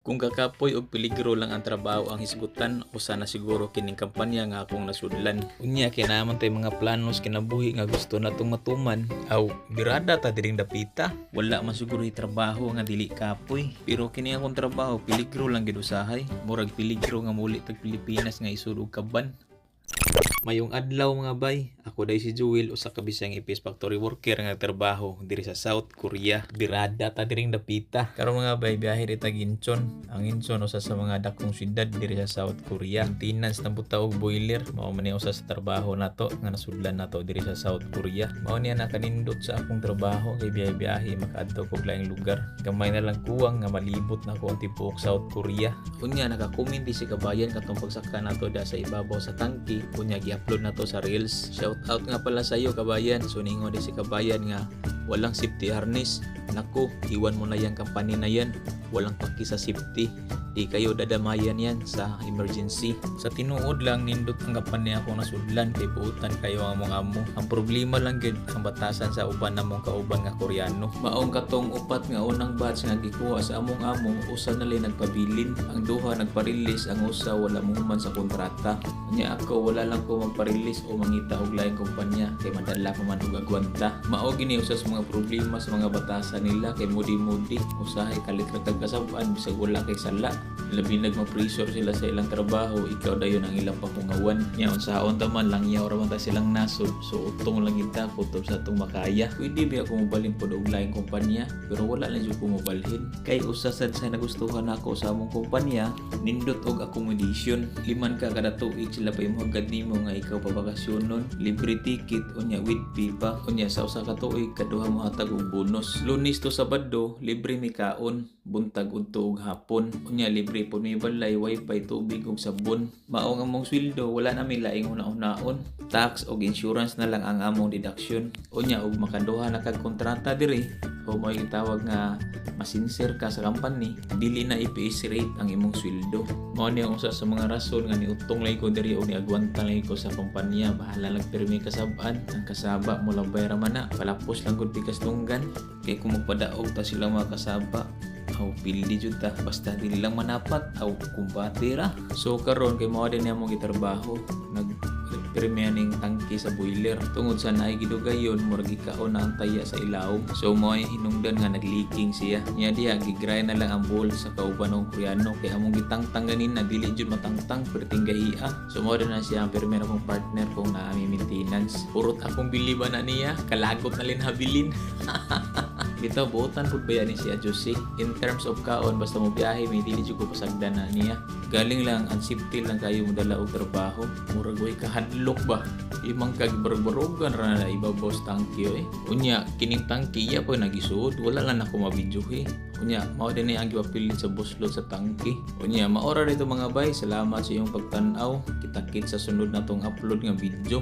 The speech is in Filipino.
Kung kakapoy og peligro lang ang trabaho ang hisgutan, usa na siguro kining kampanya nga akong nasudlan. Unya kinahanglan tay mga planos kinabuhi nga gusto natong matuman. Aw, birada ta diring dapita. Wala man siguro trabaho nga dili kapoy. Pero kini akong trabaho peligro lang gid usahay. Murag peligro nga muli tag Pilipinas nga isud og kaban. Mayong adlaw mga bay, ako day si Jewel usa ka bisang ipis factory worker nga trabaho diri sa South Korea. Birada ta diring dapita. Karon mga bay biyahe dita Incheon. Ang Incheon usa sa mga dakong syudad diri sa South Korea. Maintenance ng buta og boiler mao man ni usa sa trabaho nato nga nasudlan nato diri sa South Korea. Mao niya nakanindot sa akong trabaho kay biyahe makaadto kog laing lugar. Gamay na lang kuwang nga malibot na ko ang tibuok South Korea. Unya naka-comment si kabayan katong pagsaka nato da sa ibabaw sa tangke. Unya i-upload na to sa Reels. Shout out nga pala sa iyo kabayan. So ningon di si kabayan nga walang safety harness. Naku, iwan mo na yang company na yan. Walang paki sa safety. Di kayo dadamayan yan sa emergency. Sa tinuod lang nindot ang kampanya ako nasudlan kay buutan kayo ang among amo. Ang problema lang gid ang batasan sa uban namong kauban nga Koreano. Maong katong upat nga unang batch nga gikuha sa among amo, usa na lang nagpabilin. Ang duha nagpa-release, ang usa wala muhuman sa kontrata. Nya ako wala lang ko magpa-release o mangita og laing kumpanya kay madala pa man og agwanta. Mao gini usa sa mga problema sa mga batasan nila kay mudi-mudi usahay kalit ra kag kasab-an bisag wala kay sala. Labi nagma-pressure sila sa ilang trabaho, ikaw dayon ang ilang pakungawan. Nya unsaon ta man lang yaw ra man ta silang nasod. So utong lang kita kutob sa atong makaya. Pwede ba ako mobalhin pod og laing kumpanya pero wala lang jud ko mobalhin. Kay usa sad sa nagustuhan ako sa among kumpanya, nindot og accommodation. 5 ka kada tuig sila pa imong nimo nga ikaw pabakasyonon, libre ticket unya with fee pa. Unya sa usa ka tuig kaduha mo hatag og bonus. Lunes to Sabado libre mi kaon, buntag udto og hapon. Unya libre po may balay, wifi, tubig ug sabon. Mao nga among sweldo wala na mi laing una-unaon. Tax og insurance na lang ang among deduction. Unya og makaduha na kag kontrata diri o mo gitawag nga masincere ka sa company, dili na i-base rate ang imong sweldo. Mao ni ang usa sa mga rason nga niutong lay ko diri o niagwanta lay ko sa kumpanya. Bahala lang pirmi kasab-an, ang kasaba mo lang bayra man na. Palapos lang gud pikas tunggan kay kung magpadaog ta sila mga kasaba. Aw pildi jud ta basta dili lang manapat aw kumbate ra. So karon kay mao din among gitrabaho nagpremyaning tangke sa boiler tungod sa naay gidugayon murag gikaon na ang taya sa ilaw. So mao ay hinungdan nga nagleaking siya. Nya diha gigray na lang ang bowl sa kauban ng Koreano kay among gitangtang ganin na dili jud matangtang perting gahiya. So mao na siya ang permero kong partner kung naami maintenance. Purot akong biliba na niya, kalagot na lin habilin. Bitaw buotan pud ba ni siya Jose. In terms of kaon basta mo biyahe may dili jud ko pasagdan na niya. Galing lang ang safety lang kayo mo dala og trabaho. Murag way kahadlok ba. Imang kag barbarogan ra na ibabaw sa tangke Unya kining tangke iya po nagisuod wala lang ako mabidyo Unya mao din ang gipapilit sa buslot sa tangke. Unya maora dito mga bay. Salamat sa iyong pagtan-aw. Kita-kit sa sunod natong upload nga video.